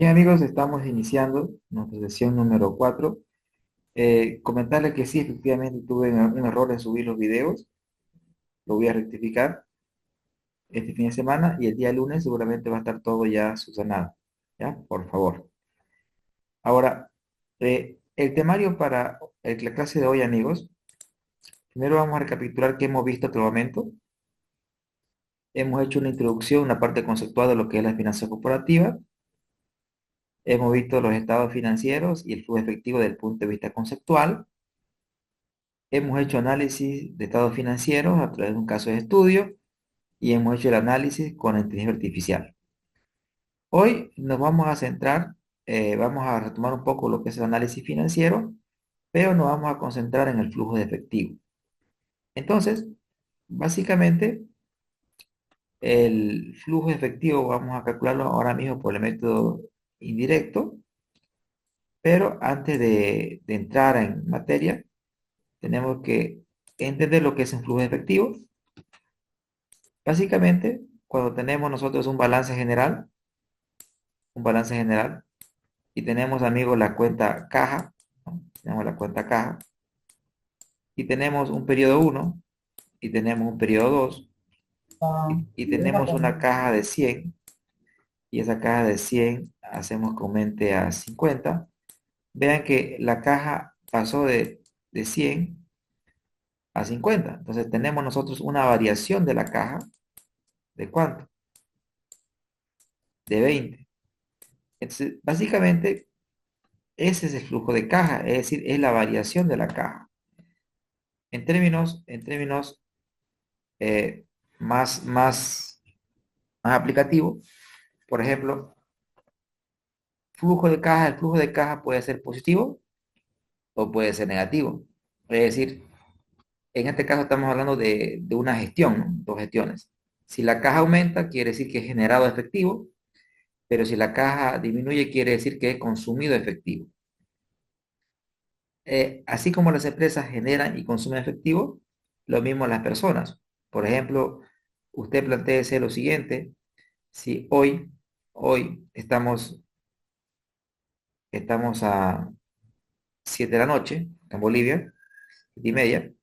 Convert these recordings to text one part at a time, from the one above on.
Bien amigos, estamos iniciando nuestra sesión número 4. Comentarles que sí, efectivamente tuve un error en subir los videos. Lo voy a rectificar este fin de semana y el día lunes seguramente va a estar todo ya subsanado. ¿Ya? Por favor. Ahora, el temario para la clase de hoy, amigos. Primero vamos a recapitular qué hemos visto hasta el momento. Hemos hecho una introducción, una parte conceptual de lo que es la finanza corporativa. Hemos visto los estados financieros y el flujo efectivo desde el punto de vista conceptual. Hemos hecho análisis de estados financieros a través de un caso de estudio y hemos hecho el análisis con inteligencia artificial. Hoy nos vamos a centrar, vamos a retomar un poco lo que es el análisis financiero, pero nos vamos a concentrar en el flujo de efectivo. Entonces, básicamente, el flujo de efectivo vamos a calcularlo ahora mismo por el método indirecto, pero antes de entrar en materia, tenemos que entender lo que es un flujo de efectivo. Básicamente, cuando tenemos nosotros un balance general, y tenemos, amigos, la cuenta caja, ¿no? Tenemos la cuenta caja, y tenemos un periodo uno y tenemos un periodo 2 y tenemos una caja de 100 y esa caja de 100 hacemos que aumente a 50. Vean que la caja pasó de 100 a 50. Entonces tenemos nosotros una variación de la caja, ¿de cuánto? De 20. Entonces, básicamente, ese es el flujo de caja, es decir, es la variación de la caja. En términos eh, más, más, más aplicativos, por ejemplo, el flujo de caja puede ser positivo o puede ser negativo. Es decir, en este caso estamos hablando de una gestión, ¿no? Dos gestiones. Si la caja aumenta, quiere decir que es generado efectivo, pero si la caja disminuye, quiere decir que es consumido efectivo. Así como las empresas generan y consumen efectivo, lo mismo las personas. Por ejemplo, usted plantea lo siguiente: si hoy estamos a 7 de la noche en Bolivia, 7:30,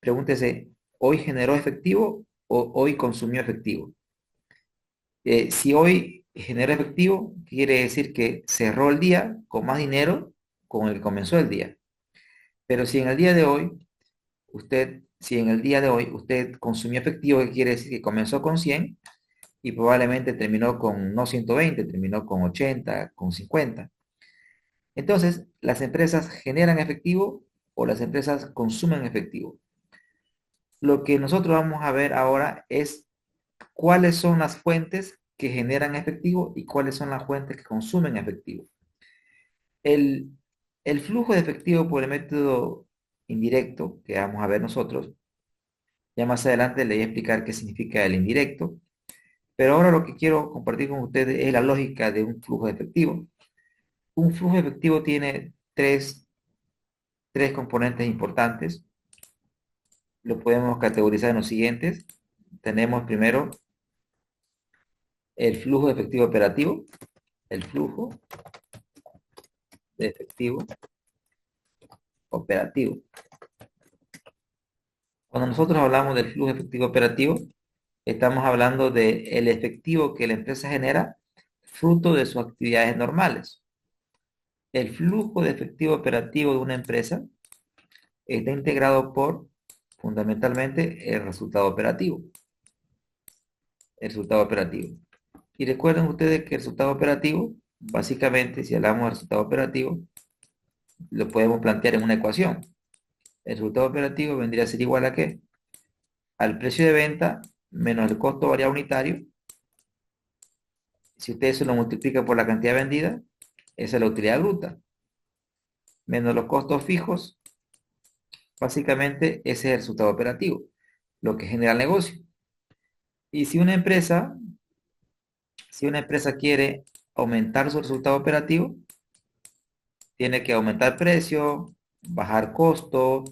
pregúntese, ¿hoy generó efectivo o hoy consumió efectivo? Si hoy generó efectivo, quiere decir que cerró el día con más dinero con el que comenzó el día. Pero si en el día de hoy usted consumió efectivo, ¿qué quiere decir? Que comenzó con 100 y probablemente terminó con no 120, terminó con 80, con 50. Entonces, las empresas generan efectivo o las empresas consumen efectivo. Lo que nosotros vamos a ver ahora es cuáles son las fuentes que generan efectivo y cuáles son las fuentes que consumen efectivo. El, el flujo de efectivo por el método indirecto que vamos a ver nosotros, ya más adelante le voy a explicar qué significa el indirecto, pero ahora lo que quiero compartir con ustedes es la lógica de un flujo de efectivo. Un flujo de efectivo tiene tres componentes importantes. Lo podemos categorizar en los siguientes. Tenemos primero el flujo de efectivo operativo, el flujo de efectivo operativo. Cuando nosotros hablamos del flujo de efectivo operativo, estamos hablando del efectivo que la empresa genera fruto de sus actividades normales. El flujo de efectivo operativo de una empresa está integrado por, fundamentalmente, el resultado operativo. El resultado operativo. Y recuerden ustedes que el resultado operativo, básicamente, si hablamos del resultado operativo, lo podemos plantear en una ecuación. El resultado operativo vendría a ser igual a ¿qué? Al precio de venta menos el costo variable unitario. Si usted eso lo multiplica por la cantidad vendida, esa es la utilidad bruta. Menos los costos fijos, básicamente ese es el resultado operativo, lo que genera el negocio. Y si una empresa quiere aumentar su resultado operativo, tiene que aumentar precio, bajar costo,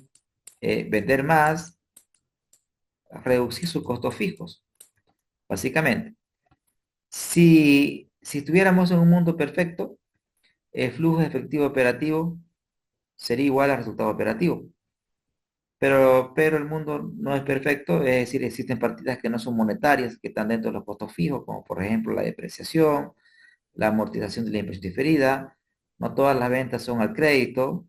vender más, reducir sus costos fijos, básicamente. Si Si estuviéramos en un mundo perfecto, el flujo de efectivo operativo sería igual al resultado operativo. Pero el mundo no es perfecto, es decir, existen partidas que no son monetarias, que están dentro de los costos fijos, como por ejemplo la depreciación, la amortización de la inversión diferida. No todas las ventas son al crédito,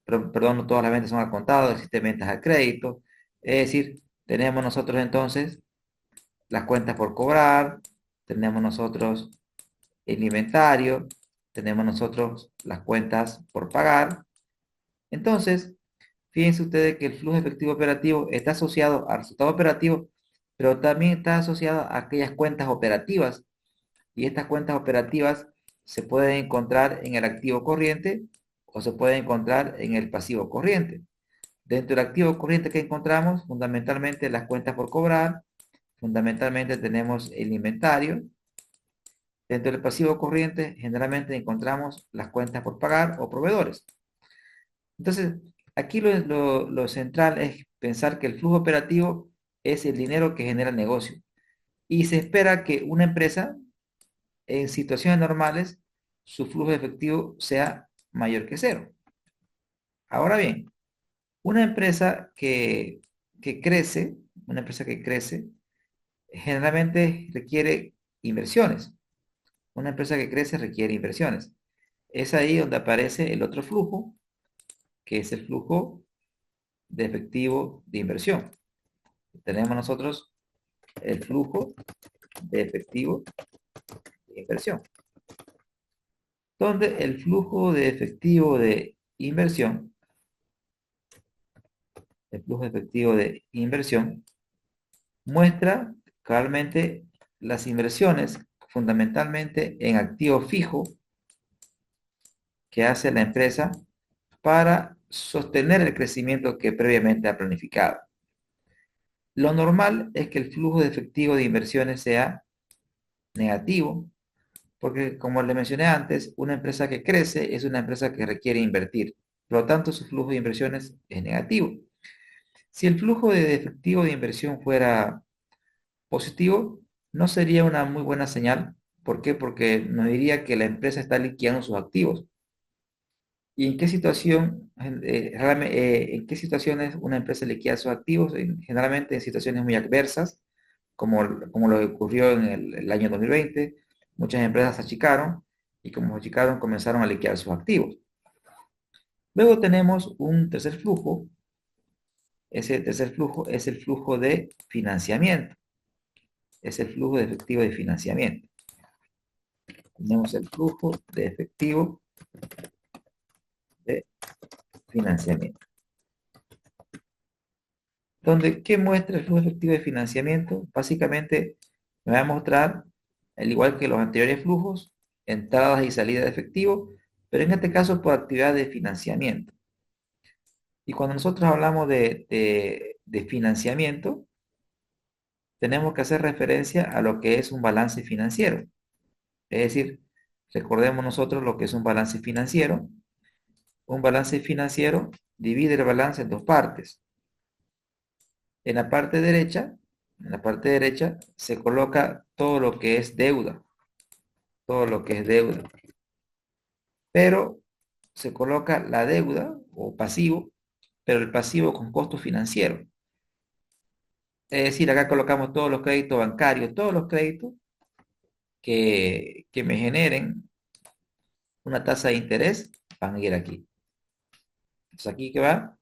perdón, no todas las ventas son al contado, existen ventas al crédito. Es decir, tenemos nosotros entonces las cuentas por cobrar, tenemos nosotros el inventario, tenemos nosotros las cuentas por pagar. Entonces, fíjense ustedes que el flujo efectivo operativo está asociado al resultado operativo, pero también está asociado a aquellas cuentas operativas. Y estas cuentas operativas se pueden encontrar en el activo corriente o se pueden encontrar en el pasivo corriente. Dentro del activo corriente que encontramos, fundamentalmente las cuentas por cobrar, fundamentalmente tenemos el inventario. Dentro del pasivo corriente, generalmente encontramos las cuentas por pagar o proveedores. Entonces, aquí lo central es pensar que el flujo operativo es el dinero que genera el negocio. Y se espera que una empresa, en situaciones normales, su flujo efectivo sea mayor que cero. Ahora bien, una empresa que crece, una empresa que crece, generalmente requiere inversiones. Una empresa que crece requiere inversiones. Es ahí donde aparece el otro flujo, que es el flujo de efectivo de inversión. Tenemos nosotros el flujo de efectivo de inversión, donde el flujo de efectivo de inversión, el flujo de efectivo de inversión, muestra claramente las inversiones fundamentalmente en activo fijo que hace la empresa para sostener el crecimiento que previamente ha planificado. Lo normal es que el flujo de efectivo de inversiones sea negativo, porque como le mencioné antes, una empresa que crece es una empresa que requiere invertir. Por lo tanto, su flujo de inversiones es negativo. Si el flujo de efectivo de inversión fuera positivo, no sería una muy buena señal. ¿Por qué? Porque nos diría que la empresa está liquidando sus activos. ¿Y en qué situación, en qué situaciones una empresa liquida sus activos? Generalmente en situaciones muy adversas, como lo que ocurrió en el año 2020. Muchas empresas se achicaron y como se achicaron comenzaron a liquidar sus activos. Luego tenemos un tercer flujo. Ese tercer flujo es el flujo de financiamiento. Es el flujo de efectivo de financiamiento. Tenemos el flujo de efectivo de financiamiento. Donde, ¿qué muestra el flujo efectivo de financiamiento? Básicamente me va a mostrar, al igual que los anteriores flujos, entradas y salidas de efectivo, pero en este caso por actividad de financiamiento. Y cuando nosotros hablamos de financiamiento, tenemos que hacer referencia a lo que es un balance financiero. Es decir, recordemos nosotros lo que es un balance financiero. Un balance financiero divide el balance en dos partes. En la parte derecha, en la parte derecha se coloca todo lo que es deuda, todo lo que es deuda. Pero se coloca la deuda o pasivo, pero el pasivo con costo financiero. Es decir, acá colocamos todos los créditos bancarios, todos los créditos que me generen una tasa de interés van a ir aquí. Entonces aquí que va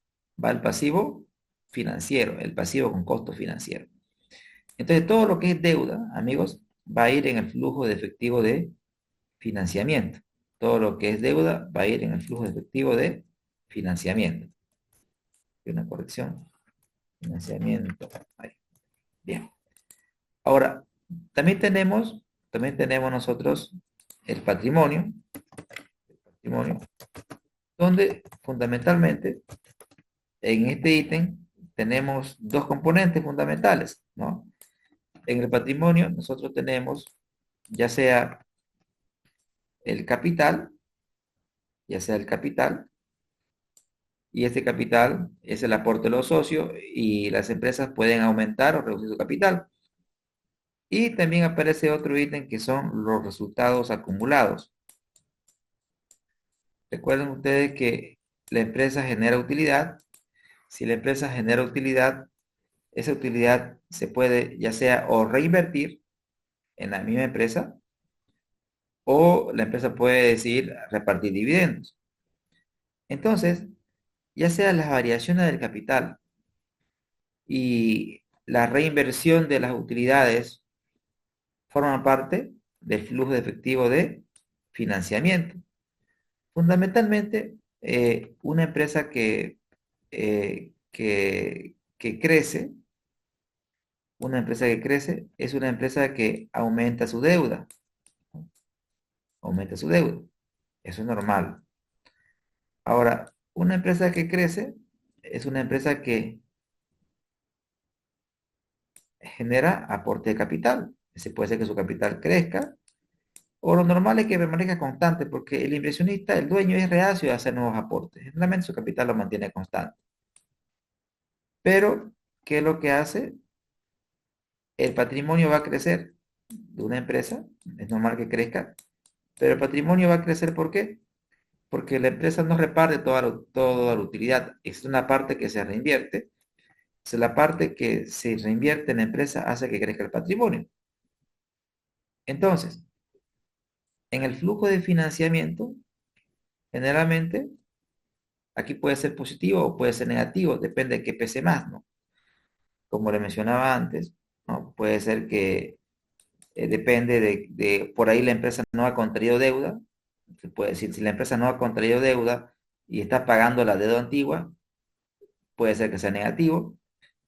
el pasivo financiero, el pasivo con costo financiero. Entonces todo lo que es deuda, amigos, va a ir en el flujo de efectivo de financiamiento. Todo lo que es deuda va a ir en el flujo de efectivo de financiamiento. Y una corrección. Financiamiento. Ahí. Bien. Ahora, también tenemos nosotros el patrimonio, donde fundamentalmente en este ítem tenemos dos componentes fundamentales, ¿no? En el patrimonio nosotros tenemos ya sea el capital, ya sea el capital, y este capital es el aporte de los socios y las empresas pueden aumentar o reducir su capital. Y también aparece otro ítem que son los resultados acumulados. Recuerden ustedes que la empresa genera utilidad. Si la empresa genera utilidad, esa utilidad se puede ya sea o reinvertir en la misma empresa o la empresa puede decidir repartir dividendos. Entonces, ya sea las variaciones del capital y la reinversión de las utilidades forman parte del flujo de efectivo de financiamiento. Fundamentalmente, una empresa que crece, una empresa que crece es una empresa que aumenta su deuda, ¿no? Aumenta su deuda. Eso es normal. Ahora, una empresa que crece es una empresa que genera aporte de capital. Ese puede ser que su capital crezca, o lo normal es que permanezca constante, porque el inversionista, el dueño, es reacio a hacer nuevos aportes. Generalmente su capital lo mantiene constante. Pero, ¿qué es lo que hace? El patrimonio va a crecer de una empresa, es normal que crezca, pero el patrimonio va a crecer ¿por qué? Porque la empresa no reparte toda la utilidad, es una parte que se reinvierte. Es la parte que se reinvierte en la empresa hace que crezca el patrimonio. Entonces, en el flujo de financiamiento, generalmente, aquí puede ser positivo o puede ser negativo, depende de qué pese más, ¿no? Como le mencionaba antes, ¿no? Puede ser que depende por ahí la empresa no ha contraído deuda, se puede decir, si la empresa no ha contraído deuda y está pagando la deuda antigua, puede ser que sea negativo,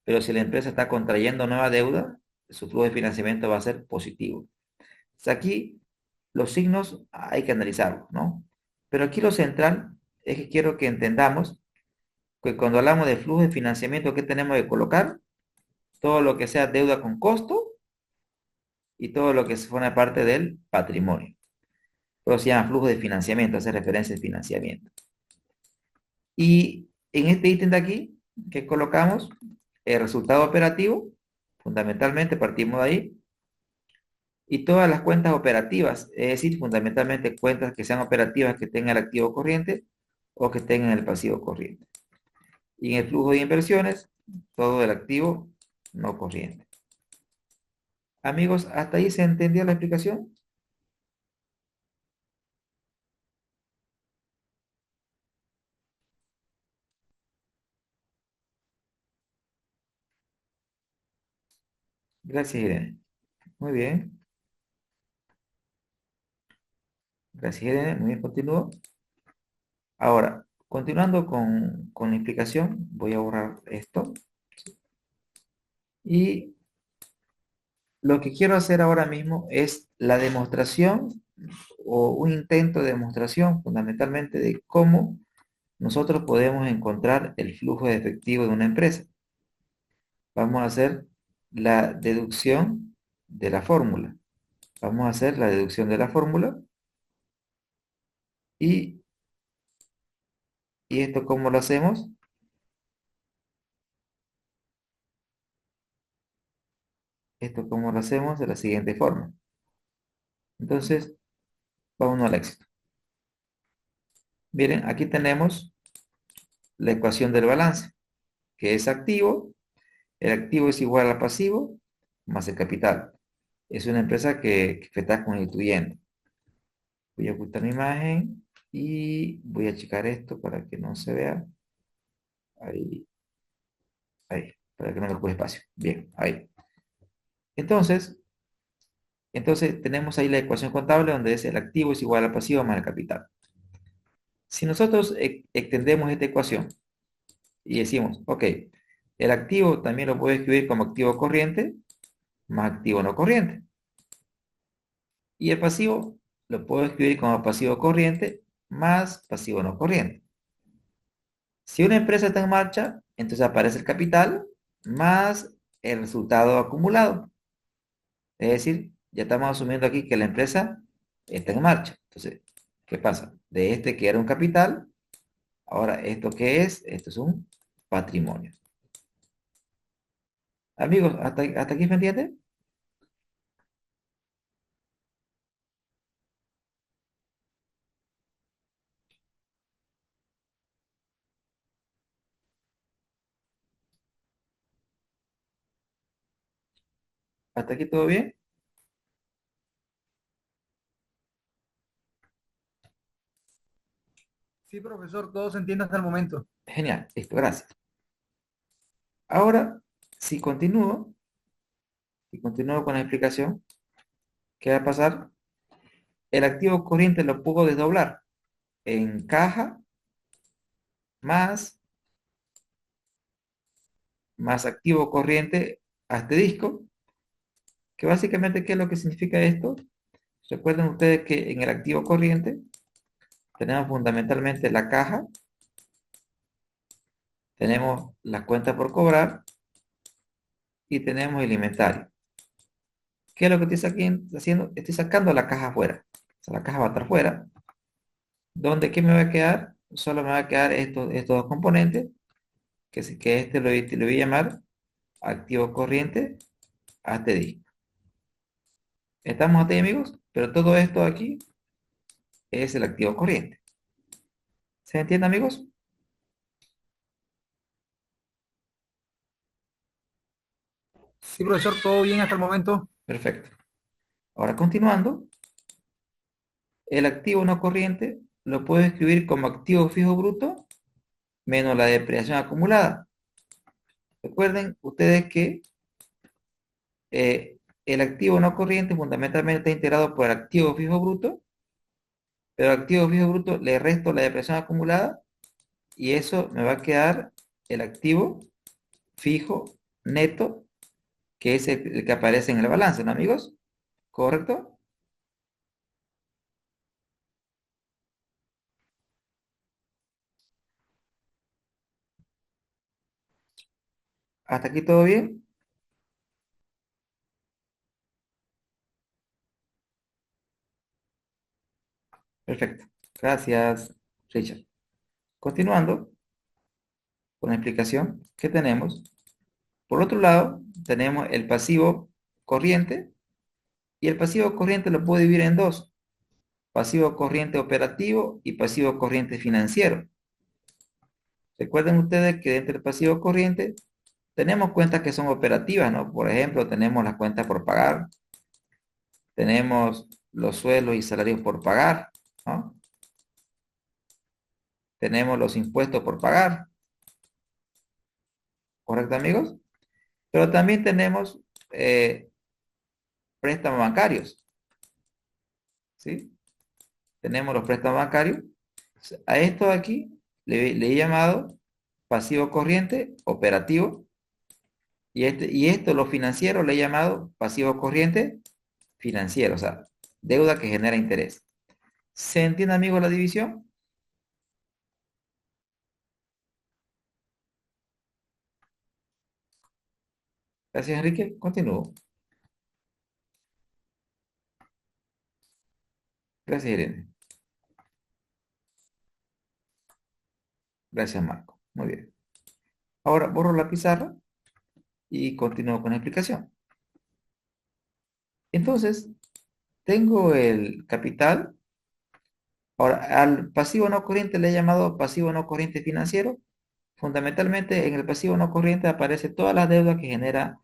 pero si la empresa está contrayendo nueva deuda, su flujo de financiamiento va a ser positivo. O sea, aquí los signos hay que analizarlos, ¿no? Pero aquí lo central es que quiero que entendamos que cuando hablamos de flujo de financiamiento, ¿qué tenemos que colocar? Todo lo que sea deuda con costo y todo lo que se forma parte del patrimonio. Pero se llama flujo de financiamiento, hace referencia al financiamiento. Y en este ítem de aquí, que colocamos el resultado operativo, fundamentalmente partimos de ahí, y todas las cuentas operativas, es decir, fundamentalmente cuentas que sean operativas que tengan el activo corriente o que tengan el pasivo corriente. Y en el flujo de inversiones, todo el activo no corriente. Amigos, ¿hasta ahí se entendió la explicación? Gracias, Irene. Muy bien. Gracias, Irene. Muy bien, continúo. Ahora, continuando con la explicación, voy a borrar esto. Y lo que quiero hacer ahora mismo es la demostración o un intento de demostración fundamentalmente de cómo nosotros podemos encontrar el flujo de efectivo de una empresa. Vamos a hacer la deducción de la fórmula. Vamos a hacer la deducción de la fórmula y, y esto cómo lo hacemos. Esto cómo lo hacemos de la siguiente forma. Entonces, vamos al éxito. Miren, aquí tenemos la ecuación del balance, que es activo. El activo es igual al pasivo más el capital. Es una empresa que se está constituyendo. Voy a ocultar mi imagen y voy a checar esto para que no se vea. Ahí, ahí, para que no me ocupe espacio. Bien, ahí. Entonces, entonces tenemos ahí la ecuación contable donde es el activo es igual al pasivo más el capital. Si nosotros extendemos esta ecuación y decimos, ok, el activo también lo puedo escribir como activo corriente más activo no corriente. Y el pasivo lo puedo escribir como pasivo corriente más pasivo no corriente. Si una empresa está en marcha, entonces aparece el capital más el resultado acumulado. Es decir, ya estamos asumiendo aquí que la empresa está en marcha. Entonces, ¿qué pasa? De este que era un capital, ahora ¿esto qué es? Esto es un patrimonio. Amigos, ¿hasta aquí me entienden? ¿Hasta aquí todo bien? Sí, profesor, todo se entiende hasta el momento. Genial, listo, gracias. Ahora, si continúo con la explicación, ¿qué va a pasar? El activo corriente lo puedo desdoblar en caja más, más activo corriente a este disco, que básicamente, ¿qué es lo que significa esto? Recuerden ustedes que en el activo corriente tenemos fundamentalmente la caja, tenemos las cuentas por cobrar y tenemos el inventario. ¿Qué es lo que haciendo? Estoy sacando la caja afuera. O sea, la caja va a estar fuera. ¿Dónde qué me va a quedar? Solo me va a quedar estos dos componentes, que este lo voy a llamar activo corriente a este disco. ¿Estamos aquí, amigos? Pero todo esto aquí es el activo corriente. ¿Se entiende, amigos? Sí, profesor, todo bien hasta el momento. Perfecto. Ahora, continuando, el activo no corriente lo puedo escribir como activo fijo bruto menos la depreciación acumulada. Recuerden ustedes que el activo no corriente fundamentalmente está integrado por el activo fijo bruto, pero al activo fijo bruto le resto la depreciación acumulada y eso me va a quedar el activo fijo neto, que es el que aparece en el balance, ¿no, amigos? ¿Correcto? ¿Hasta aquí todo bien? Perfecto. Gracias, Richard. Continuando con la explicación que tenemos. Por otro lado, tenemos el pasivo corriente y el pasivo corriente lo puedo dividir en dos: pasivo corriente operativo y pasivo corriente financiero. Recuerden ustedes que dentro del pasivo corriente tenemos cuentas que son operativas, ¿no? Por ejemplo, tenemos las cuentas por pagar, tenemos los sueldos y salarios por pagar, ¿no? Tenemos los impuestos por pagar, ¿correcto, amigos? Pero también tenemos préstamos bancarios, ¿sí? Tenemos los préstamos bancarios. A esto aquí le he llamado pasivo corriente operativo y esto, lo financiero, le he llamado pasivo corriente financiero, o sea, deuda que genera interés. ¿Se entiende, amigos, la división? Gracias, Enrique. Continúo. Gracias, Irene. Gracias, Marco. Muy bien. Ahora borro la pizarra y continúo con la explicación. Entonces, tengo el capital. Ahora, al pasivo no corriente le he llamado pasivo no corriente financiero. Fundamentalmente, en el pasivo no corriente aparece todas las deudas que genera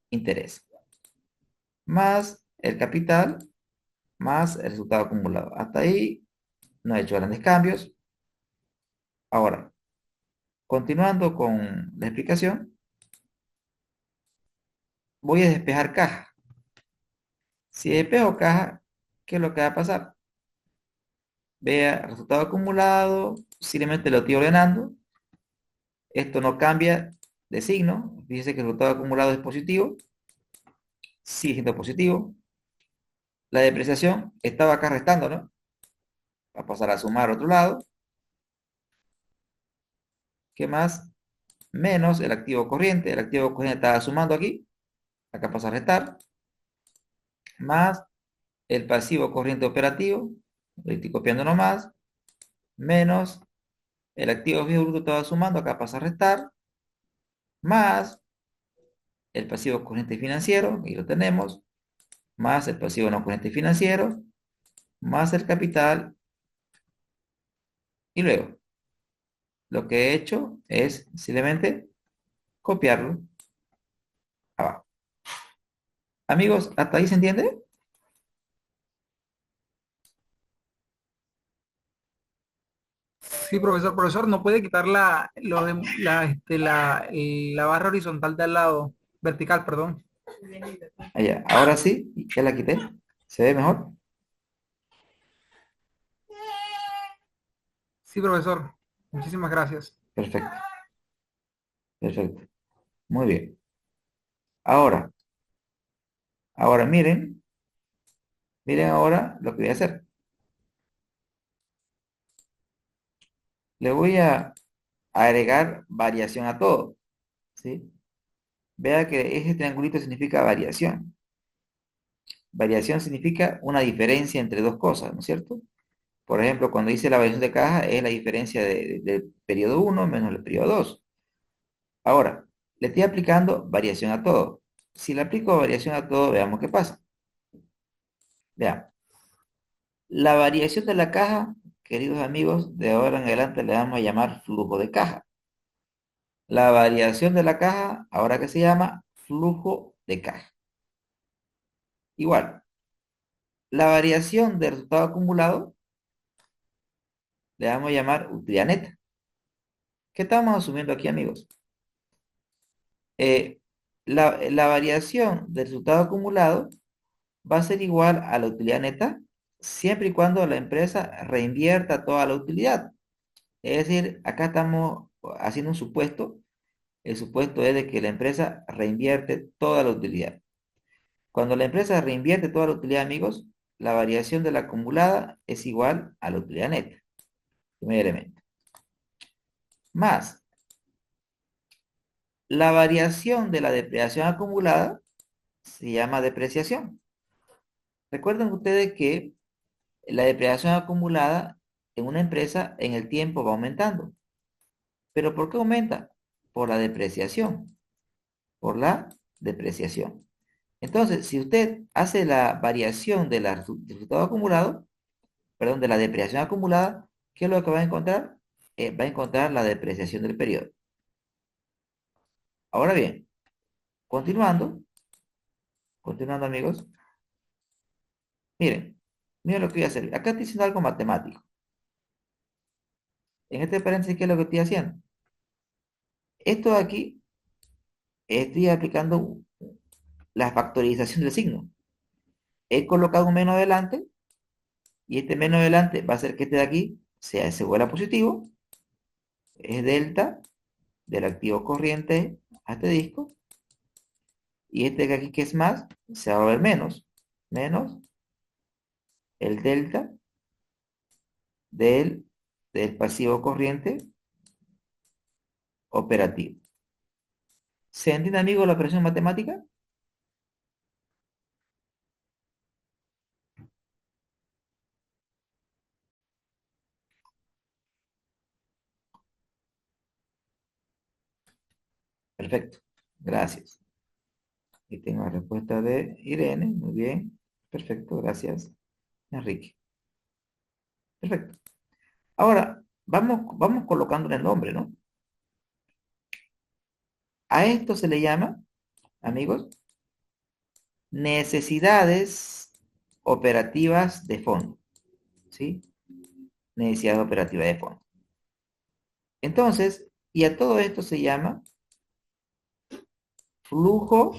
interés, más el capital, más el resultado acumulado. Hasta ahí no he hecho grandes cambios. Ahora, continuando con la explicación, voy a despejar caja. Si despejo caja, ¿qué es lo que va a pasar? Vea, resultado acumulado, simplemente lo estoy ordenando. Esto no cambia de signo. Dice que el resultado acumulado es positivo, sigue siendo positivo. La depreciación estaba acá restando, ¿no? Va a pasar a sumar a otro lado. ¿Qué más? Menos el activo corriente. El activo corriente estaba sumando aquí. Acá pasa a restar. Más el pasivo corriente operativo. Lo estoy copiando nomás. Menos el activo fijo bruto estaba sumando. Acá pasa a restar. Más el pasivo corriente financiero. Y lo tenemos. Más el pasivo no corriente financiero. Más el capital. Y luego, lo que he hecho es simplemente copiarlo abajo. Amigos, ¿hasta ahí se entiende? Sí, profesor, profesor, no puede quitar la barra horizontal de al lado, vertical, perdón. Allá, ahora sí, ya la quité. ¿Se ve mejor? Sí, profesor, muchísimas gracias. Perfecto, perfecto. Muy bien. Ahora, ahora miren ahora lo que voy a hacer. Le voy a agregar variación a todo, ¿sí? Vea que ese triangulito significa variación. Variación significa una diferencia entre dos cosas, ¿no es cierto? Por ejemplo, cuando dice la variación de caja es la diferencia del periodo uno menos el periodo 2. Ahora, le estoy aplicando variación a todo. Si le aplico variación a todo, veamos qué pasa. Vean, la variación de la caja, queridos amigos, de ahora en adelante le vamos a llamar flujo de caja. La variación de la caja, ahora que se llama flujo de caja. Igual, la variación del resultado acumulado le vamos a llamar utilidad neta. ¿Qué estamos asumiendo aquí, amigos? Eh, la variación del resultado acumulado va a ser igual a la utilidad neta siempre y cuando la empresa reinvierta toda la utilidad. Es decir, acá estamos haciendo un supuesto. El supuesto es de que la empresa reinvierte toda la utilidad. Cuando la empresa reinvierte toda la utilidad, amigos, la variación de la acumulada es igual a la utilidad neta. Primer elemento. Más la variación de la depreciación acumulada se llama depreciación. Recuerden ustedes que la depreciación acumulada en una empresa en el tiempo va aumentando. ¿Pero por qué aumenta? Por la depreciación. Por la depreciación. Entonces, si usted hace la variación del resultado acumulado, perdón, de la depreciación acumulada, ¿qué es lo que va a encontrar? Va a encontrar la depreciación del periodo. Ahora bien, continuando, continuando amigos, miren, miren lo que voy a hacer. Acá estoy haciendo algo matemático. En este paréntesis, ¿qué es lo que estoy haciendo? Esto de aquí, estoy aplicando la factorización del signo. He colocado un menos delante y este menos delante va a hacer que este de aquí se vuelva positivo. Es delta del activo corriente a este disco. Y este de aquí que es más, se va a ver menos. Menos el delta del, del pasivo corriente operativo. ¿Se entiende, amigo, la operación matemática? Perfecto. Gracias. Aquí tengo la respuesta de Irene. Muy bien. Perfecto. Gracias, Enrique. Perfecto. Ahora, vamos colocándole el nombre, ¿no? A esto se le llama, amigos, necesidades operativas de fondo. ¿Sí? Necesidades operativas de fondo. Entonces, y a todo esto se llama flujo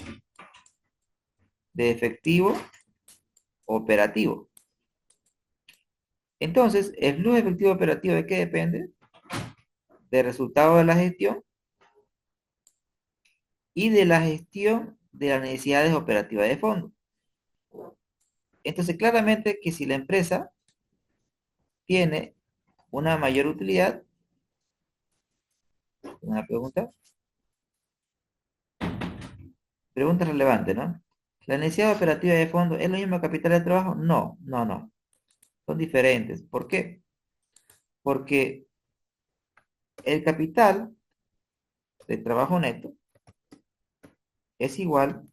de efectivo operativo. Entonces, el flujo de efectivo operativo ¿de qué depende? Del resultado de la gestión y de la gestión de las necesidades operativas de fondo. Entonces, claramente que si la empresa tiene una mayor utilidad, una pregunta relevante, ¿no? ¿La necesidad operativa de fondo es lo mismo que capital de trabajo? No, no, no. Son diferentes. ¿Por qué? Porque el capital de trabajo neto es igual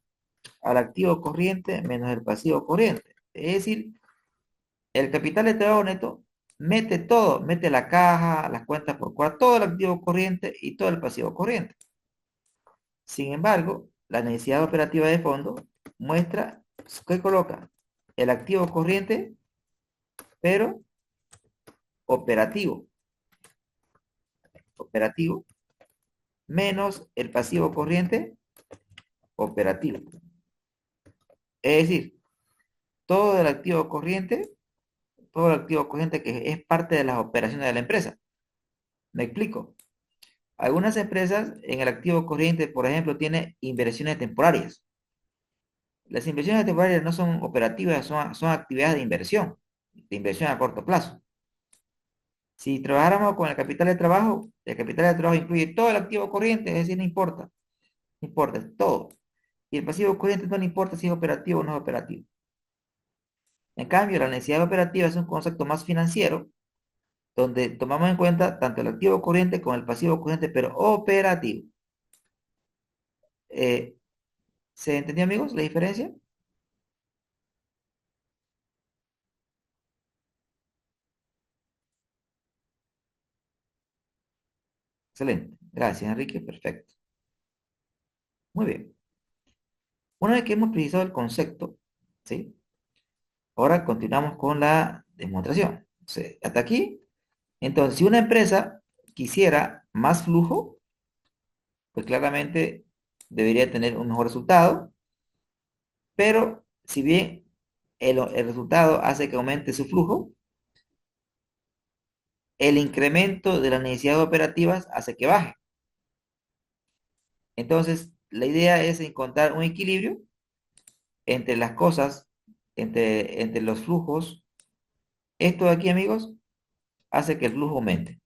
al activo corriente menos el pasivo corriente. Es decir, el capital de trabajo neto mete todo, mete la caja, las cuentas por cuarto, todo el activo corriente y todo el pasivo corriente. Sin embargo, la necesidad operativa de fondo muestra, ¿qué coloca? El activo corriente, pero operativo. Operativo menos el pasivo corriente operativo. Es decir, todo el activo corriente, todo el activo corriente que es parte de las operaciones de la empresa. ¿Me explico? Algunas empresas en el activo corriente, por ejemplo, tienen inversiones temporarias. Las inversiones temporarias no son operativas, son actividades de inversión a corto plazo. Si trabajáramos con el capital de trabajo, el capital de trabajo incluye todo el activo corriente, es decir, no importa, es todo. Y el pasivo corriente no le importa si es operativo o no es operativo. En cambio, la necesidad operativa es un concepto más financiero, donde tomamos en cuenta tanto el activo corriente como el pasivo corriente, pero operativo. Eh, ¿Se entendió, amigos, la diferencia? Excelente. Gracias, Enrique. Perfecto. Muy bien. Una vez que hemos precisado el concepto, ¿sí? Ahora continuamos con la demostración. Sí, hasta aquí. Entonces, si una empresa quisiera más flujo, pues claramente debería tener un mejor resultado, pero si bien el resultado hace que aumente su flujo, el incremento de las necesidades operativas hace que baje. Entonces, la idea es encontrar un equilibrio entre las cosas, entre los flujos. Esto de aquí, amigos, hace que el flujo aumente.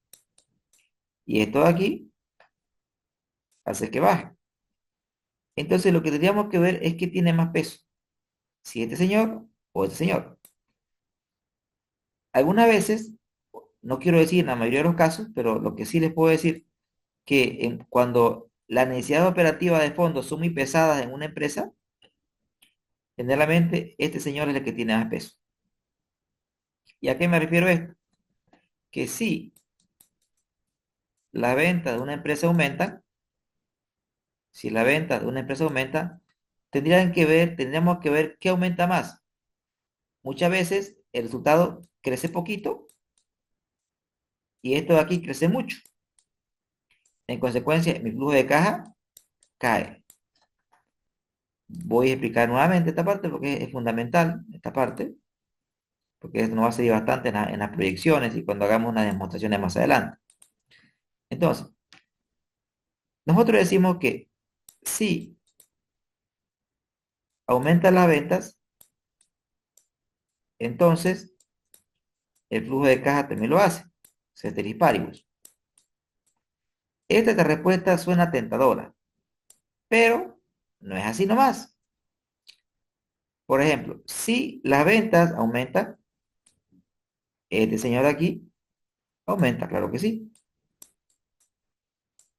Y esto de aquí hace que baje. Entonces, lo que tendríamos que ver es qué tiene más peso, si este señor o este señor. Algunas veces, no quiero decir en la mayoría de los casos, pero lo que sí les puedo decir que cuando las necesidades operativas de fondo son muy pesadas en una empresa, generalmente este señor es el que tiene más peso. ¿Y a qué me refiero esto? Que si las ventas de una empresa aumentan, si la venta de una empresa aumenta, tendríamos que ver qué aumenta más. Muchas veces el resultado crece poquito y esto de aquí crece mucho. En consecuencia, mi flujo de caja cae. Voy a explicar nuevamente esta parte porque es fundamental, esta parte, porque esto nos va a servir bastante en las proyecciones y cuando hagamos unas demostraciones más adelante. Entonces, nosotros decimos que si aumentan las ventas, entonces el flujo de caja también lo hace. Ceteris paribus. Esta respuesta suena tentadora, pero no es así nomás. Por ejemplo, si las ventas aumentan, este señor de aquí aumenta, claro que sí.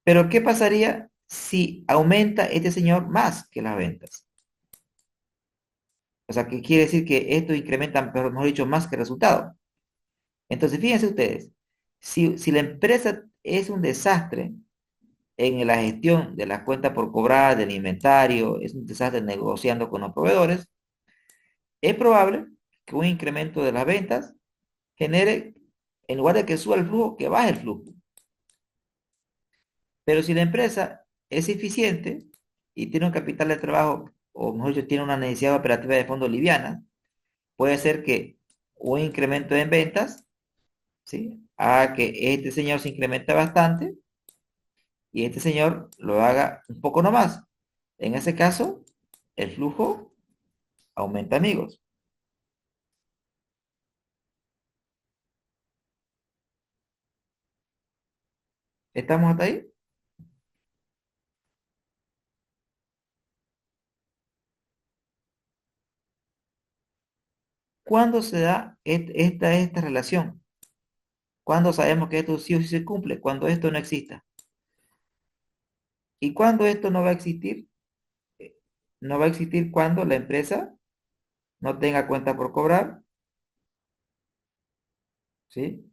Pero ¿qué pasaría si aumenta este señor más que las ventas? O sea, ¿qué quiere decir? Que esto incrementa, mejor dicho, más que el resultado. Entonces, fíjense ustedes, si la empresa es un desastre en la gestión de las cuentas por cobrar, del inventario, es un desastre negociando con los proveedores, es probable que un incremento de las ventas genere, en lugar de que suba el flujo, que baje el flujo. Pero si la empresa es eficiente y tiene un capital de trabajo, o mejor dicho, tiene una necesidad operativa de fondo liviana, puede ser que un incremento en ventas, ¿sí?, haga que este señor se incremente bastante y este señor lo haga un poco nomás. En ese caso, el flujo aumenta, amigos. ¿Estamos hasta ahí? ¿Cuándo se da esta relación? ¿Cuándo sabemos que esto sí o sí se cumple? Cuando esto no exista. ¿Y cuándo esto no va a existir? No va a existir cuando la empresa no tenga cuenta por cobrar, ¿sí?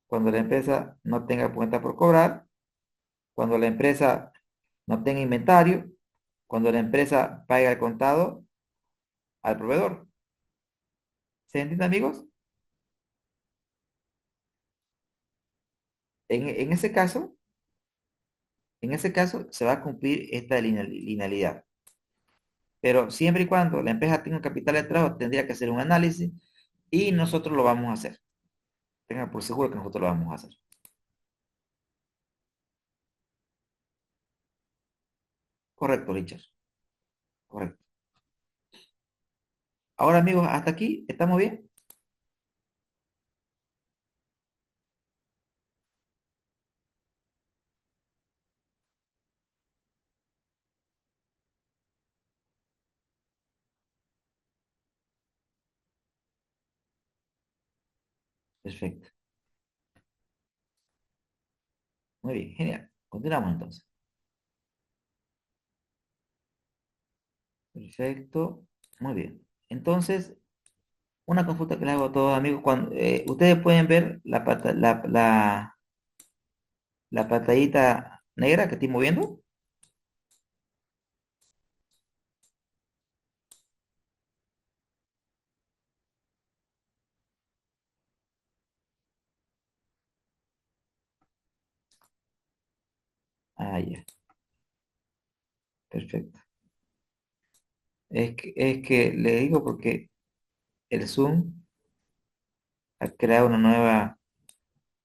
Cuando la empresa no tenga cuenta por cobrar, cuando la empresa no tenga inventario, cuando la empresa pague al contado al proveedor. ¿Se entiende, amigos? En ese caso, se va a cumplir esta linealidad. Pero siempre y cuando la empresa tenga capital de trabajo, tendría que hacer un análisis y nosotros lo vamos a hacer. Tenga por seguro que nosotros lo vamos a hacer. Correcto, Richard. Correcto. Ahora, amigos, hasta aquí, ¿estamos bien? Perfecto. Muy bien, genial. Continuamos entonces. Perfecto. Muy bien. Entonces, una consulta que les hago a todos, amigos. Cuando, ustedes pueden ver la pantallita negra que estoy moviendo. Ah, ya. Perfecto. Es que le digo porque el Zoom ha creado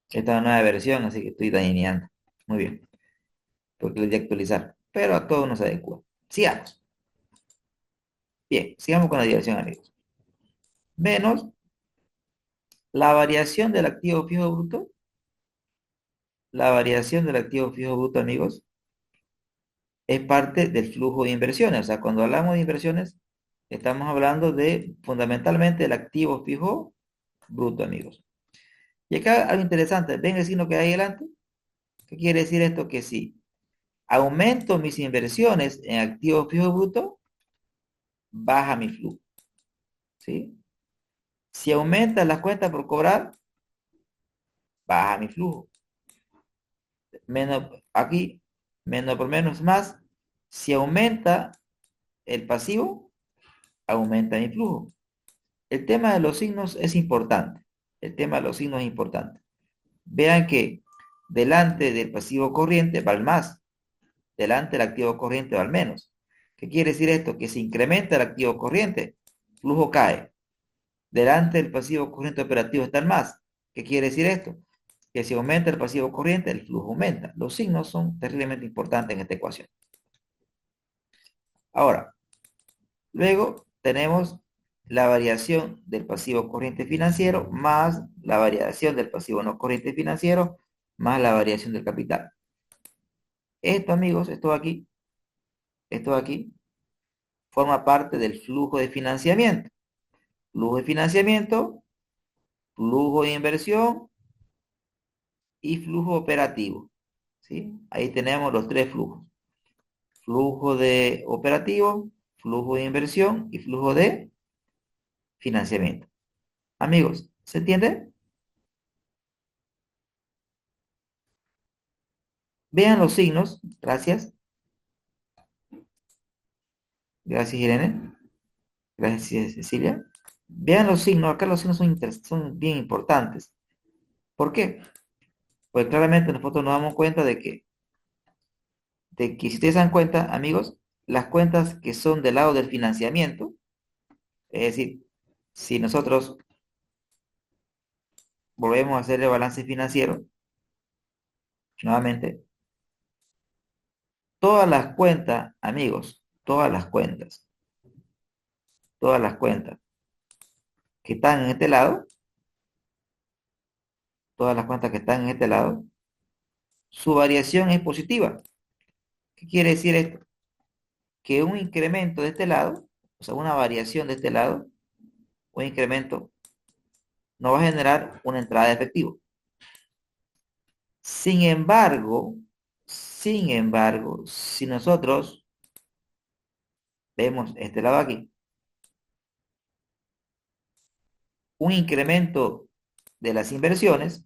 esta nueva versión, así que estoy dañando. Muy bien. Porque le di a actualizar. Pero a todos nos adecua. Sigamos. Bien, sigamos con la dirección, amigos. Menos la variación del activo fijo bruto. La variación del activo fijo bruto, amigos, es parte del flujo de inversiones. O sea, cuando hablamos de inversiones, estamos hablando de fundamentalmente el activo fijo bruto, amigos. Y acá algo interesante, ven el signo que hay adelante. ¿Qué quiere decir esto? Que si aumento mis inversiones en activo fijo bruto, baja mi flujo, ¿sí? Si aumenta las cuentas por cobrar, baja mi flujo. Menos, aquí, menos por menos más. Si aumenta el pasivo, aumenta mi flujo. El tema de los signos es importante. El tema de los signos es importante. Vean que delante del pasivo corriente va el más, delante del activo corriente va el menos. ¿Qué quiere decir esto? Que si incrementa el activo corriente, flujo cae. Delante del pasivo corriente operativo está el más. ¿Qué quiere decir esto? Que si aumenta el pasivo corriente, el flujo aumenta. Los signos son terriblemente importantes en esta ecuación. Ahora, luego tenemos la variación del pasivo corriente financiero más la variación del pasivo no corriente financiero más la variación del capital. Esto, amigos, esto aquí, forma parte del flujo de financiamiento. Flujo de financiamiento, flujo de inversión y flujo operativo. ¿Sí? Ahí tenemos los tres flujos. Flujo de operativo, flujo de inversión y flujo de financiamiento. Amigos, ¿se entiende? Vean los signos. Gracias. Gracias, Irene. Gracias, Cecilia. Vean los signos. Acá los signos son bien importantes. ¿Por qué? Pues claramente nosotros nos damos cuenta de que si ustedes se dan cuenta, amigos, las cuentas que son del lado del financiamiento, es decir, si nosotros volvemos a hacer el balance financiero, nuevamente, todas las cuentas, amigos, todas las cuentas que están en este lado, todas las cuentas que están en este lado, su variación es positiva. ¿Qué quiere decir esto? Que un incremento de este lado, o sea, una variación de este lado, un incremento, no va a generar una entrada de efectivo. Sin embargo, si nosotros vemos este lado aquí, un incremento de las inversiones,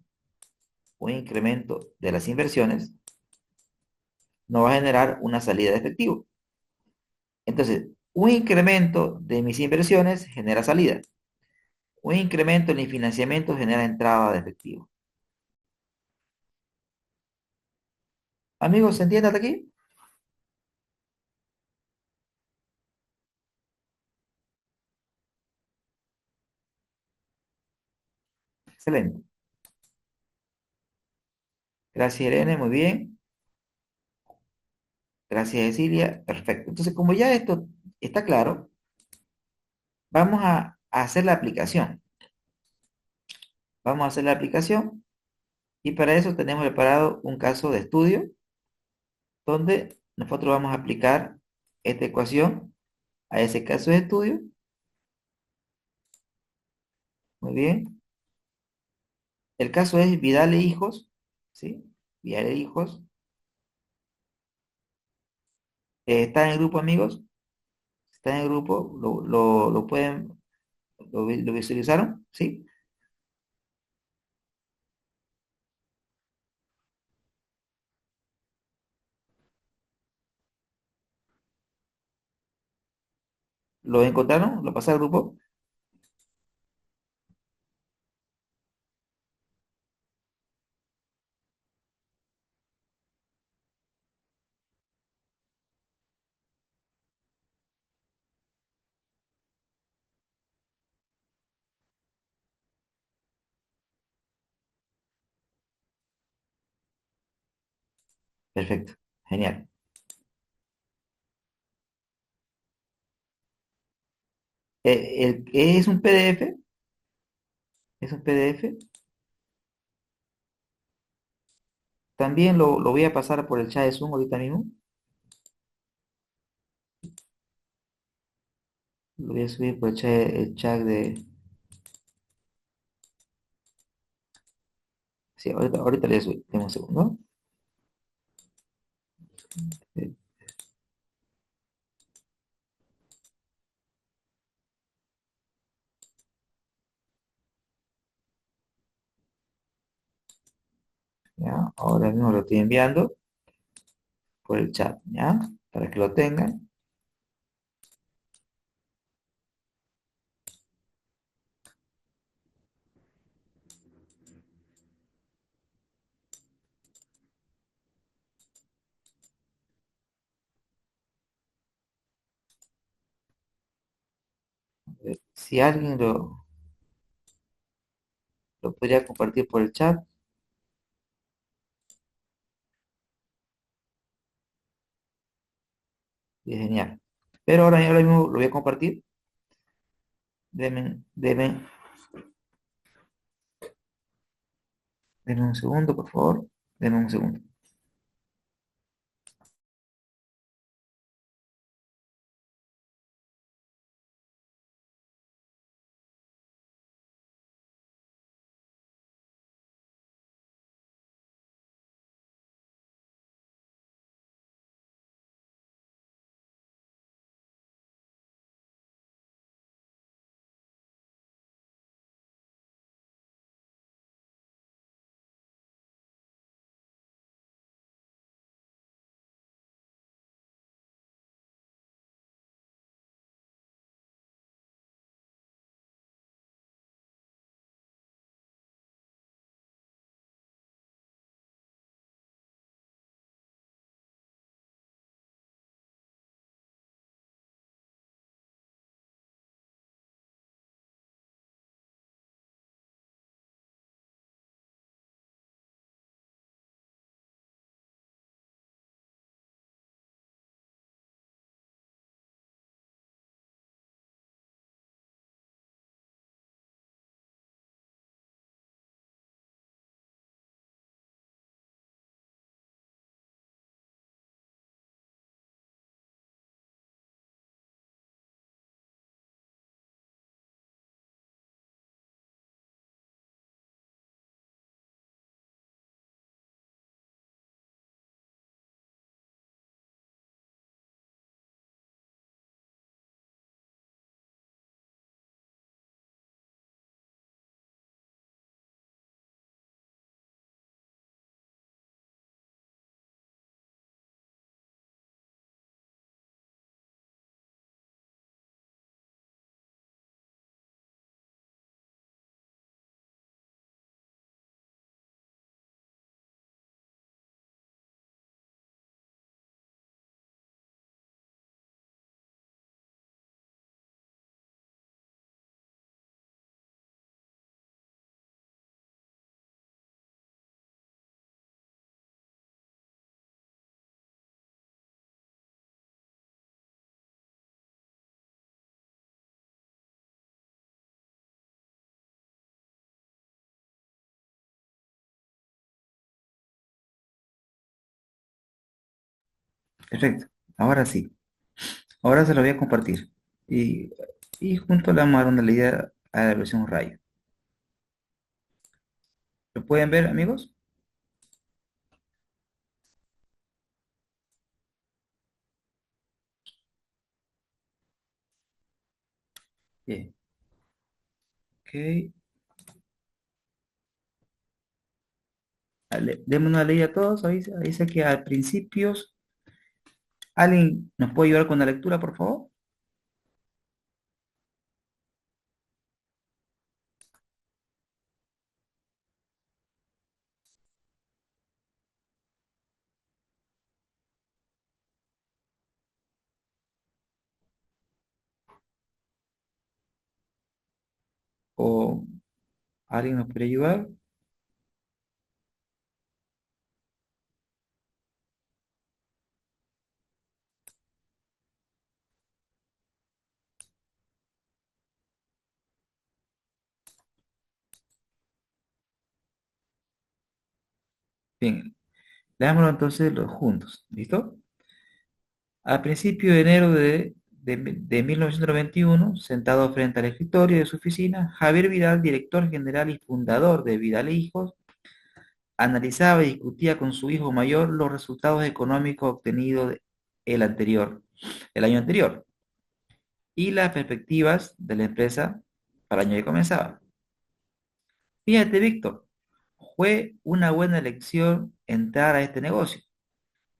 un incremento de las inversiones, no va a generar una salida de efectivo. Entonces, Un incremento de mis inversiones genera salida. Un incremento en mi financiamiento genera entrada de efectivo. Amigos, ¿se entiende hasta aquí? Excelente. Gracias, Irene, muy bien. Gracias, Cecilia. Perfecto. Entonces, como ya esto está claro, vamos a hacer la aplicación. Vamos a hacer la aplicación y para eso tenemos preparado un caso de estudio donde nosotros vamos a aplicar esta ecuación a ese caso de estudio. Muy bien. El caso es Vidal e hijos, ¿sí? Vidal e hijos. ¿Está en el grupo, amigos? ¿Está en el grupo? ¿Lo pueden, lo visualizaron? ¿Sí? ¿Lo encontraron? ¿Lo pasé al grupo? Perfecto. Genial. Es un PDF. Es un PDF. También lo voy a pasar por el chat de Zoom ahorita mismo. Lo voy a subir por el chat de... Sí, ahorita le voy a subir. Deme un segundo. Eh, Ya, ahora mismo lo estoy enviando por el chat, ¿ya? Para que lo tengan. Si alguien lo podría compartir por el chat, es genial. Pero ahora mismo lo voy a compartir. Deme un segundo, por favor. Deme un segundo. Perfecto. Ahora sí. Ahora se lo voy a compartir. Y, y juntos le vamos a dar una leída a la versión rayo. ¿Lo pueden ver, amigos? Bien. Ok. Demos una leída a todos. Ahí dice que al principio, ¿alguien nos puede ayudar con la lectura, por favor? ¿O alguien nos puede ayudar? Bien. Leámoslo entonces los juntos. ¿Listo? A principio de enero de 1991, sentado frente al escritorio de su oficina, Javier Vidal, director general y fundador de Vidal e Hijos, analizaba y discutía con su hijo mayor los resultados económicos obtenidos el año anterior, y las perspectivas de la empresa para el año que comenzaba. Fíjate, Víctor, fue una buena elección entrar a este negocio.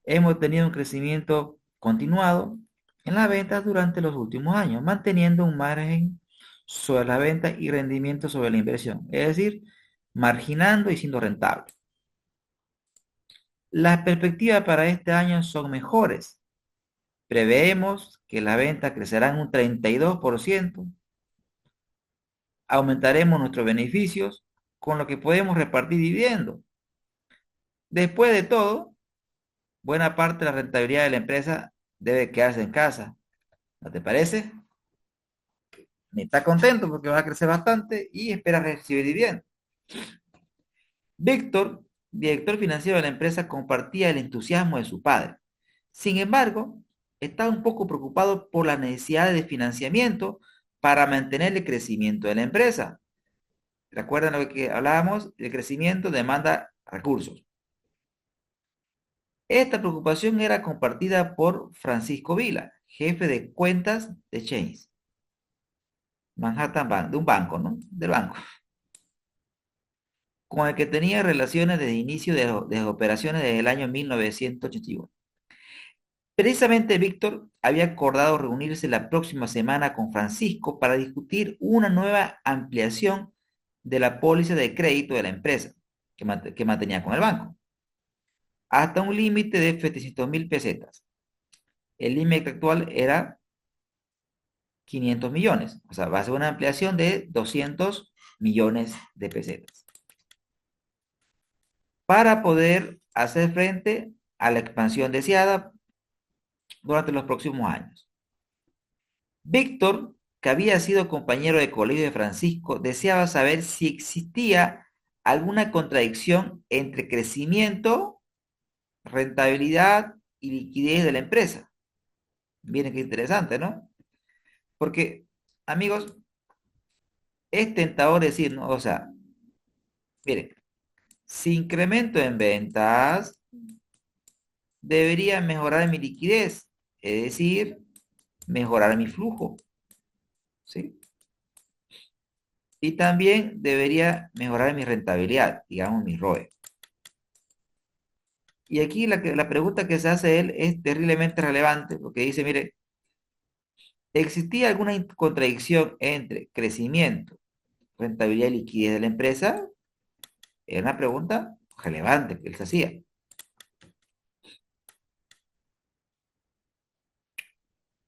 Hemos tenido un crecimiento continuado en las ventas durante los últimos años, manteniendo un margen sobre la venta y rendimiento sobre la inversión, es decir, marginando y siendo rentable. Las perspectivas para este año son mejores. Preveemos que las ventas crecerán un 32%, aumentaremos nuestros beneficios, con lo que podemos repartir dividendos. Después de todo, buena parte de la rentabilidad de la empresa debe quedarse en casa. ¿No te parece? Ni está contento porque va a crecer bastante y espera recibir dividendos. Víctor, director financiero de la empresa, compartía el entusiasmo de su padre. Sin embargo, estaba un poco preocupado por las necesidades de financiamiento para mantener el crecimiento de la empresa. ¿Recuerdan lo que hablábamos? El crecimiento demanda recursos. Esta preocupación era compartida por Francisco Vila, jefe de cuentas de Chase, Manhattan Bank, de un banco, ¿no? Del banco, con el que tenía relaciones desde el inicio de las operaciones desde el año 1981. Precisamente Víctor había acordado reunirse la próxima semana con Francisco para discutir una nueva ampliación de la póliza de crédito de la empresa que mantenía con el banco, hasta un límite de 700.000 pesetas. El límite actual era 500 millones, o sea, va a ser una ampliación de 200 millones de pesetas para poder hacer frente a la expansión deseada durante los próximos años. Víctor, que había sido compañero de colegio de Francisco, deseaba saber si existía alguna contradicción entre crecimiento, rentabilidad y liquidez de la empresa. Miren qué interesante, ¿no? Porque, amigos, es tentador decir, ¿no? O sea, miren, si incremento en ventas, debería mejorar mi liquidez, es decir, mejorar mi flujo, ¿sí? Y también debería mejorar mi rentabilidad, digamos, mi ROE. Y aquí la pregunta que se hace él es terriblemente relevante, porque dice, mire, ¿existía alguna contradicción entre crecimiento, rentabilidad y liquidez de la empresa? Era una pregunta relevante que él se hacía.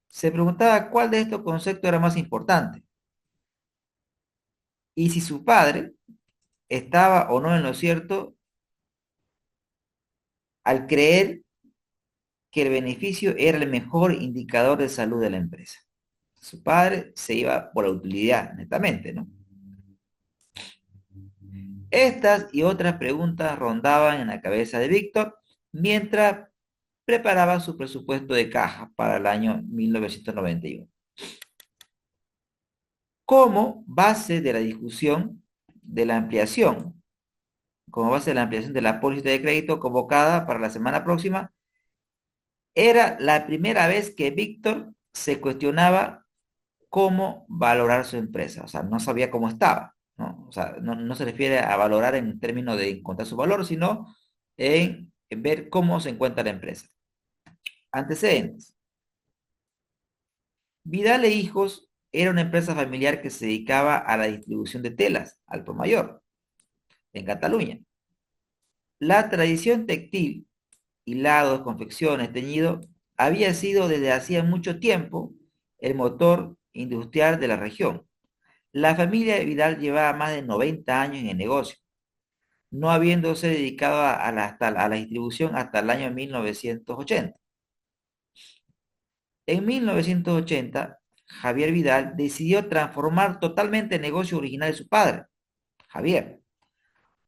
Se preguntaba cuál de estos conceptos era más importante y si su padre estaba o no en lo cierto al creer que el beneficio era el mejor indicador de salud de la empresa. Su padre se iba por la utilidad, netamente, ¿no? Estas y otras preguntas rondaban en la cabeza de Víctor mientras preparaba su presupuesto de caja para el año 1991. Como base de la discusión de la ampliación, como base de la ampliación de la póliza de crédito convocada para la semana próxima, era la primera vez que Víctor se cuestionaba cómo valorar su empresa. O sea, no sabía cómo estaba, ¿no? O sea, no se refiere a valorar en términos de encontrar su valor, sino en ver cómo se encuentra la empresa. Antecedentes. Vidal e Hijos era una empresa familiar que se dedicaba a la distribución de telas al por mayor en Cataluña. La tradición textil, hilados, confecciones, teñido, había sido desde hacía mucho tiempo el motor industrial de la región. La familia de Vidal llevaba más de 90 años en el negocio, no habiéndose dedicado a la distribución hasta el año 1980. En 1980, Javier Vidal decidió transformar totalmente el negocio original de su padre, Javier.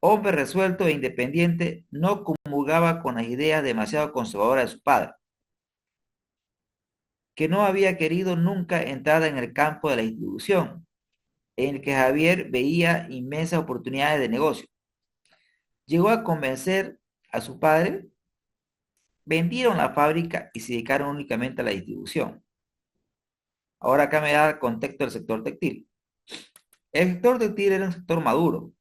Hombre resuelto e independiente, no comulgaba con las ideas demasiado conservadoras de su padre, que no había querido nunca entrar en el campo de la distribución, en el que Javier veía inmensas oportunidades de negocio. Llegó a convencer a su padre, vendieron la fábrica y se dedicaron únicamente a la distribución. Ahora acá me da el contexto del sector textil. El sector textil era un sector maduro.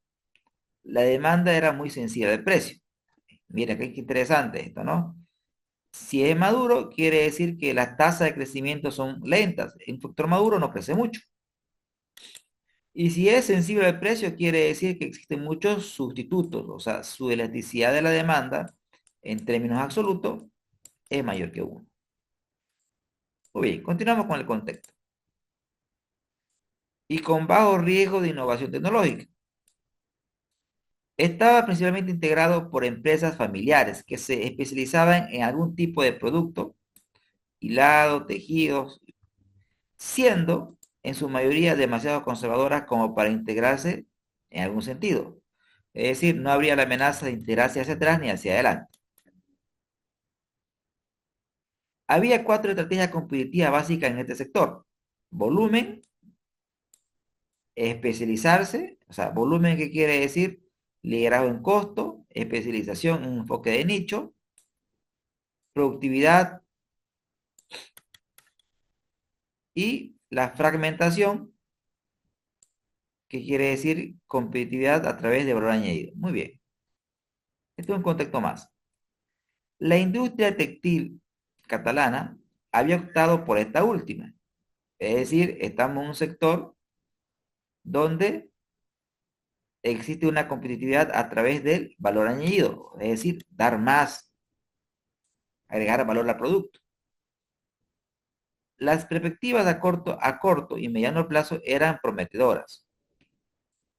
La demanda era muy sencilla de precio. Mira, qué interesante esto, ¿no? Si es maduro, quiere decir que las tasas de crecimiento son lentas. En un sector maduro no crece mucho. Y si es sensible al precio, quiere decir que existen muchos sustitutos. O sea, su elasticidad de la demanda, en términos absolutos, es mayor que uno. Muy bien, continuamos con el contexto. Y con bajo riesgo de innovación tecnológica. Estaba principalmente integrado por empresas familiares que se especializaban en algún tipo de producto, hilado, tejidos, siendo en su mayoría demasiado conservadoras como para integrarse en algún sentido. Es decir, no habría la amenaza de integrarse hacia atrás ni hacia adelante. Había cuatro estrategias competitivas básicas en este sector. Volumen, especializarse, o sea, volumen, ¿qué quiere decir? Liderazgo en costo, especialización en enfoque de nicho, productividad y la fragmentación, que quiere decir competitividad a través de valor añadido. Muy bien. Esto es un contexto más. La industria textil catalana había optado por esta última. Es decir, estamos en un sector donde existe una competitividad a través del valor añadido, es decir, dar más, agregar valor al producto. Las perspectivas a corto y mediano plazo eran prometedoras.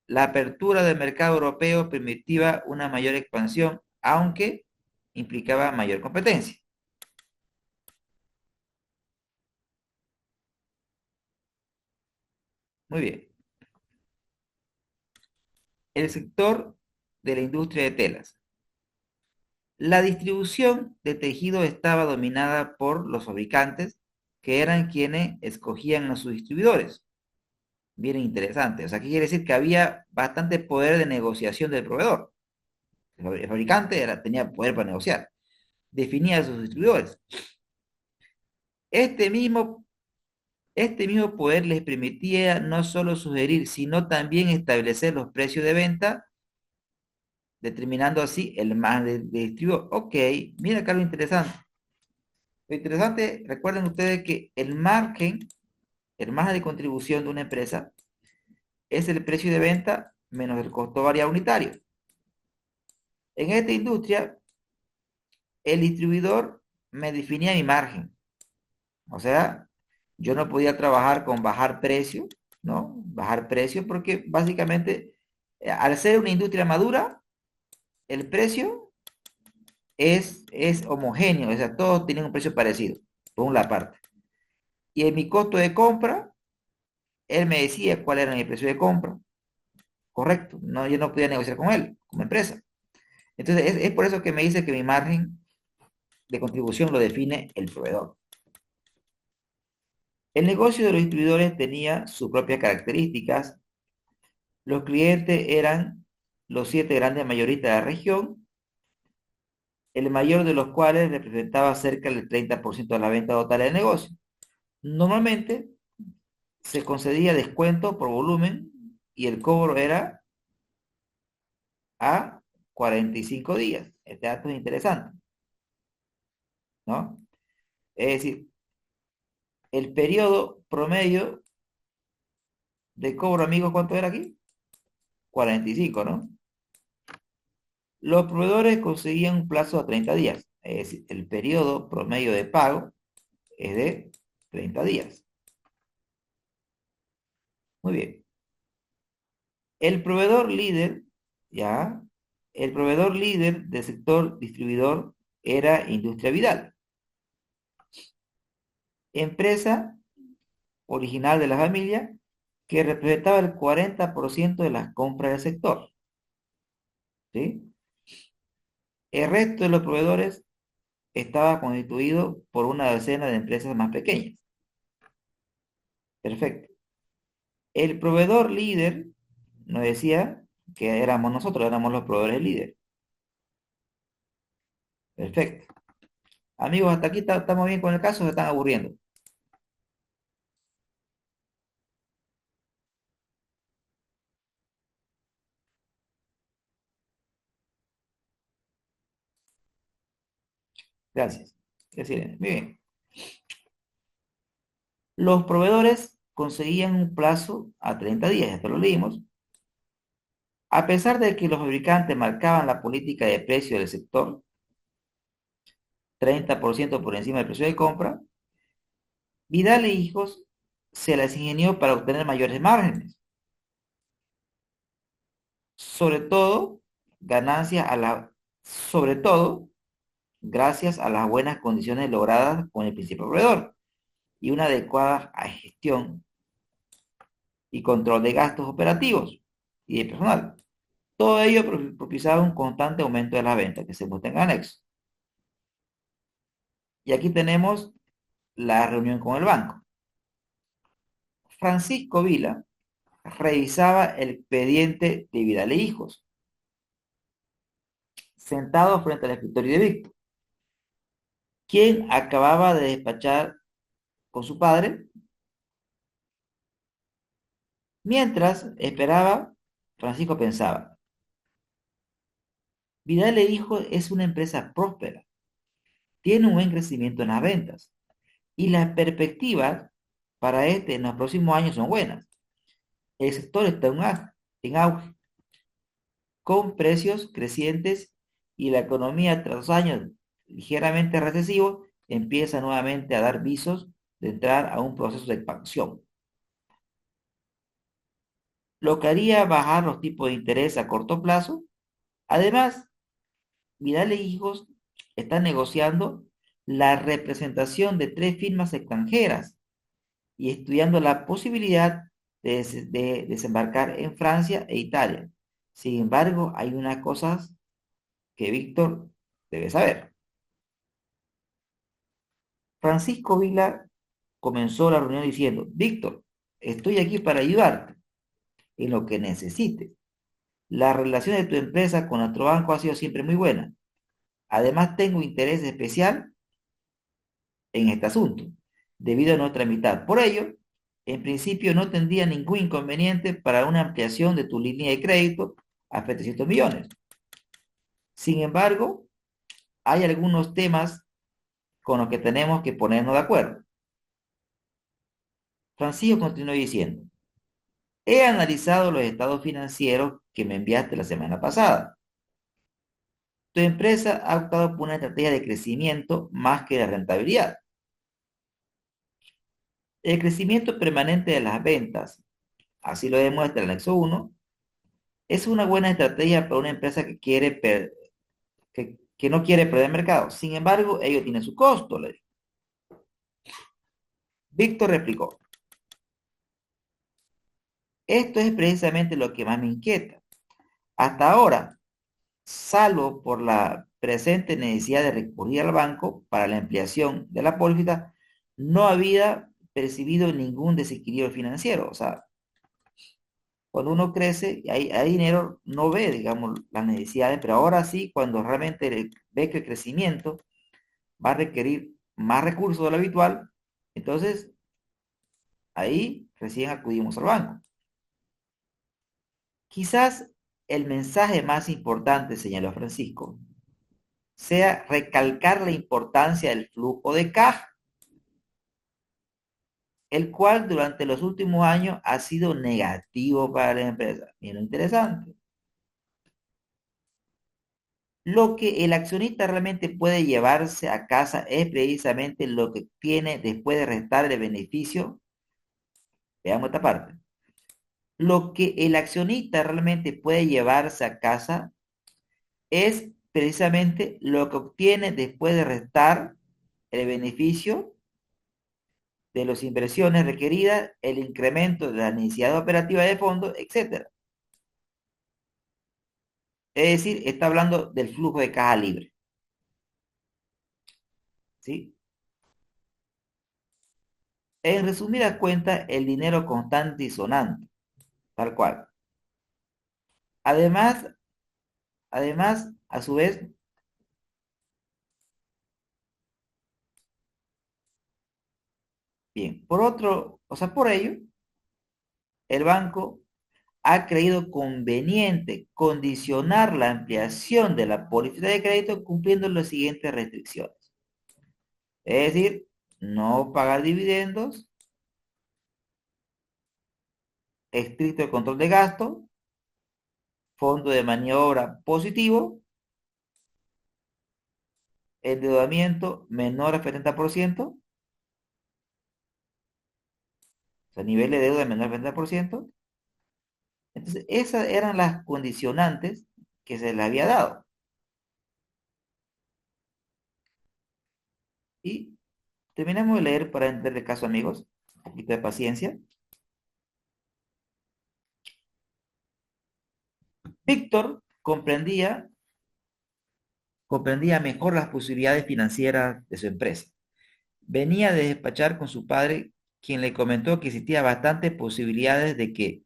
La apertura del mercado europeo permitía una mayor expansión, aunque implicaba mayor competencia. Muy bien. El sector de la industria de telas. La distribución de tejido estaba dominada por los fabricantes, que eran quienes escogían a sus distribuidores. Bien interesante. O sea, ¿qué quiere decir? Que había bastante poder de negociación del proveedor. El fabricante tenía poder para negociar. Definía a sus distribuidores. Este mismo, este mismo poder les permitía no solo sugerir, sino también establecer los precios de venta, determinando así el margen de distribuidor. Ok, mira acá lo interesante. Lo interesante, recuerden ustedes que el margen de contribución de una empresa es el precio de venta menos el costo variable unitario. En esta industria, el distribuidor me definía mi margen. O sea, yo no podía trabajar con bajar precio, ¿no? Bajar precio porque básicamente, al ser una industria madura, el precio es homogéneo, o sea, todos tienen un precio parecido, por una parte. Y en mi costo de compra, él me decía cuál era mi precio de compra. Correcto, no, yo no podía negociar con él como empresa. Entonces, es por eso que me dice que mi margen de contribución lo define el proveedor. El negocio de los distribuidores tenía sus propias características. Los clientes eran los 7 grandes mayoristas de la región, el mayor de los cuales representaba cerca del 30% de la venta total del negocio. Normalmente se concedía descuento por volumen y el cobro era a 45 días. Este dato es interesante, ¿no? Es decir, el periodo promedio de cobro, amigos, ¿cuánto era aquí? 45, ¿no? Los proveedores conseguían un plazo a 30 días. Es decir, el periodo promedio de pago es de 30 días. Muy bien. El proveedor líder, ya, el proveedor líder del sector distribuidor era Industria Vidal, empresa original de la familia que representaba el 40% de las compras del sector. ¿Sí? El resto de los proveedores estaba constituido por una decena de empresas más pequeñas. Perfecto. El proveedor líder nos decía que éramos nosotros, éramos los proveedores líderes. Perfecto. Amigos, hasta aquí estamos bien con el caso, se están aburriendo. Gracias. Es decir, muy bien. Los proveedores conseguían un plazo a 30 días, esto lo leímos. A pesar de que los fabricantes marcaban la política de precio del sector, 30% por encima del precio de compra, Vidal e Hijos se las ingenió para obtener mayores márgenes. Sobre todo, sobre todo, gracias a las buenas condiciones logradas con el principal proveedor y una adecuada gestión y control de gastos operativos y de personal. Todo ello propiciaba un constante aumento de las ventas que se muestra en anexo. Y aquí tenemos la reunión con el banco. Francisco Vila revisaba el expediente de Vidal e Hijos, sentado frente al escritorio de Víctor, quien acababa de despachar con su padre. Mientras esperaba, Francisco pensaba, Vidal e Hijos es una empresa próspera, tiene un buen crecimiento en las ventas y las perspectivas para este en los próximos años son buenas. El sector está en auge, con precios crecientes y la economía tras 2 años ligeramente recesivos empieza nuevamente a dar visos de entrar a un proceso de expansión, lo que haría bajar los tipos de interés a corto plazo. Además, Vidal e Hijos está negociando la representación de 3 firmas extranjeras y estudiando la posibilidad de desembarcar en Francia e Italia. Sin embargo, hay unas cosas que Víctor debe saber. Francisco Vila comenzó la reunión diciendo, Víctor, estoy aquí para ayudarte en lo que necesites. La relación de tu empresa con nuestro banco ha sido siempre muy buena. Además, tengo interés especial en este asunto, debido a nuestra amistad. Por ello, en principio no tendría ningún inconveniente para una ampliación de tu línea de crédito a 700 millones. Sin embargo, hay algunos temas con los que tenemos que ponernos de acuerdo. Francisco continuó diciendo, he analizado los estados financieros que me enviaste la semana pasada. Tu empresa ha optado por una estrategia de crecimiento más que de rentabilidad. El crecimiento permanente de las ventas, así lo demuestra el anexo 1, es una buena estrategia para una empresa que no quiere perder mercado. Sin embargo, ello tiene su costo, le dijo. Víctor replicó, esto es precisamente lo que más me inquieta. Hasta ahora, salvo por la presente necesidad de recurrir al banco para la ampliación de la póliza, no había percibido ningún desequilibrio financiero. O sea, cuando uno crece, hay dinero, no ve, digamos, las necesidades, pero ahora sí, cuando realmente ve que el crecimiento va a requerir más recursos de lo habitual, entonces ahí recién acudimos al banco. Quizás el mensaje más importante, señaló Francisco, sea recalcar la importancia del flujo de caja, el cual durante los últimos años ha sido negativo para la empresa. Miren lo interesante. Lo que el accionista realmente puede llevarse a casa es precisamente lo que tiene después de restar el beneficio. Veamos esta parte. Lo que el accionista realmente puede llevarse a casa es precisamente lo que obtiene después de restar el beneficio de las inversiones requeridas, el incremento de la necesidad operativa de fondos, etcétera. Es decir, está hablando del flujo de caja libre. ¿Sí? En resumidas cuentas, el dinero constante y sonante, tal cual. Además, a su vez, bien, por otro, o sea, por ello, el banco ha creído conveniente condicionar la ampliación de la póliza de crédito cumpliendo las siguientes restricciones. Es decir, no pagar dividendos, estricto control de gasto, fondo de maniobra positivo, endeudamiento menor al 70%, o sea, nivel de deuda menor al 70%. Entonces, esas eran las condicionantes que se le había dado. Y terminamos de leer para entender el caso, amigos. Un poquito de paciencia. Víctor comprendía mejor las posibilidades financieras de su empresa. Venía de despachar con su padre, quien le comentó que existía bastantes posibilidades de que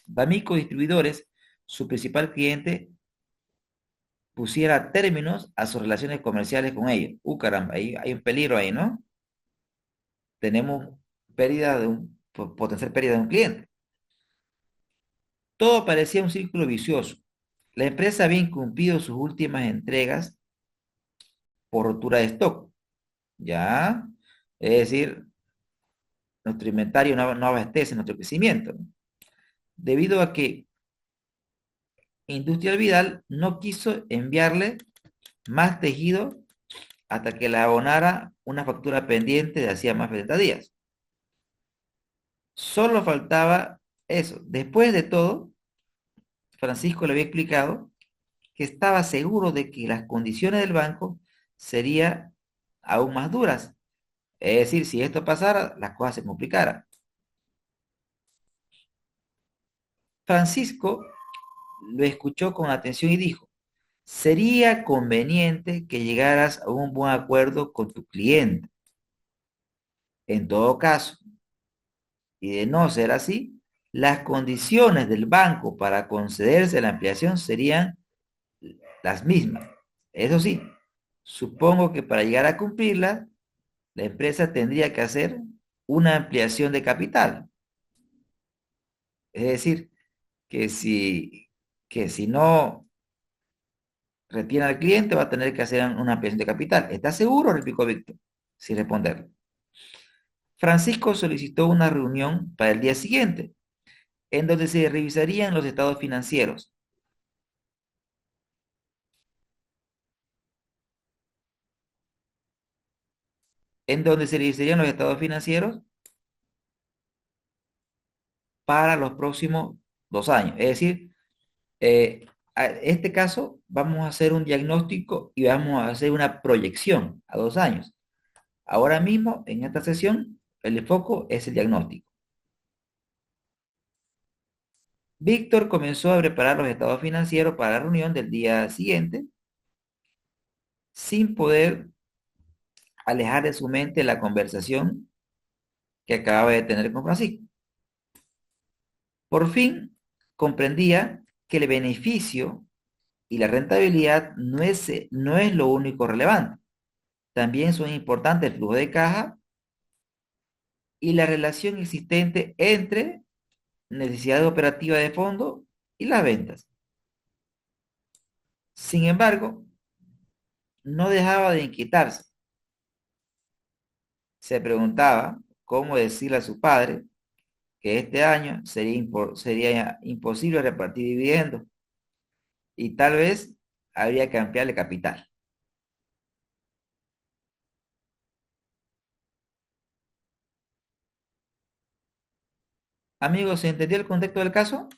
D'Amico Distribuidores, su principal cliente, pusiera términos a sus relaciones comerciales con ellos. Caramba, ahí hay un peligro ahí, ¿no? Tenemos potencial pérdida de un cliente. Todo parecía un círculo vicioso. La empresa había incumplido sus últimas entregas por rotura de stock, ¿ya? Es decir, nuestro inventario no abastece nuestro crecimiento, ¿no? Debido a que Industrial Vidal no quiso enviarle más tejido hasta que le abonara una factura pendiente de hacía más de 30 días. Solo faltaba eso. Después de todo, Francisco le había explicado que estaba seguro de que las condiciones del banco serían aún más duras. Es decir, si esto pasara, las cosas se complicaran. Francisco lo escuchó con atención y dijo, sería conveniente que llegaras a un buen acuerdo con tu cliente. En todo caso, y de no ser así, las condiciones del banco para concederse la ampliación serían las mismas. Eso sí, supongo que para llegar a cumplirlas, la empresa tendría que hacer una ampliación de capital. Es decir, que si, que si no retiene al cliente, va a tener que hacer una ampliación de capital. ¿Estás seguro? Replicó Víctor, sin responder. Francisco solicitó una reunión para el día siguiente, en donde se revisarían los estados financieros. En donde se revisarían los estados financieros para los próximos 2 años. Es decir, este caso vamos a hacer un diagnóstico y vamos a hacer una proyección a 2 años. Ahora mismo, en esta sesión, el foco es el diagnóstico. Víctor comenzó a preparar los estados financieros para la reunión del día siguiente sin poder alejar de su mente la conversación que acababa de tener con Francisco. Por fin comprendía que el beneficio y la rentabilidad no es lo único relevante. También son importantes el flujo de caja y la relación existente entre necesidades operativas de fondo y las ventas. Sin embargo, no dejaba de inquietarse. Se preguntaba cómo decirle a su padre que este año sería imposible repartir dividendos y tal vez habría que ampliar el capital. Amigos, ¿se entendió el contexto del caso?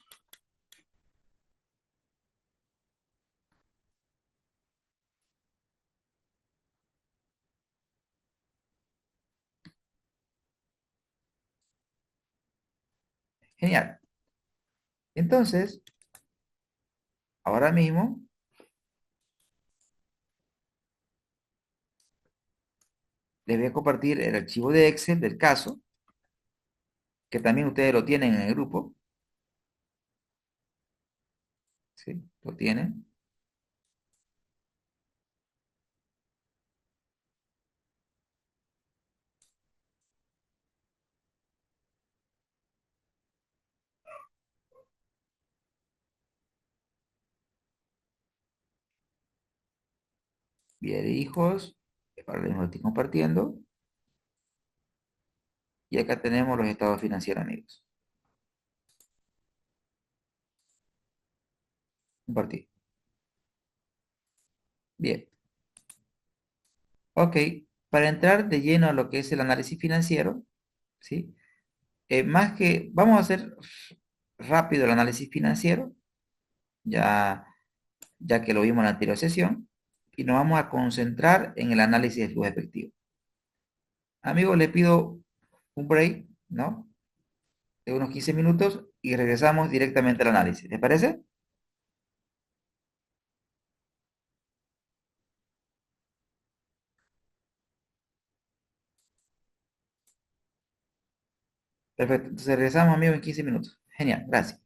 Genial. Entonces, ahora mismo les voy a compartir el archivo de Excel del caso, que también ustedes lo tienen en el grupo. ¿Sí? Lo tienen. Bien, hijos. Ahora mismo lo estoy compartiendo. Y acá tenemos los estados financieros, amigos. Compartir. Bien. Ok. Para entrar de lleno a lo que es el análisis financiero, ¿sí? Vamos a hacer rápido el análisis financiero, ya, ya que lo vimos en la anterior sesión, y nos vamos a concentrar en el análisis de flujo efectivo. Amigos, le pido un break, ¿no? De unos 15 minutos y regresamos directamente al análisis. ¿Les parece? Perfecto. Entonces regresamos, amigos, en 15 minutos. Genial, gracias.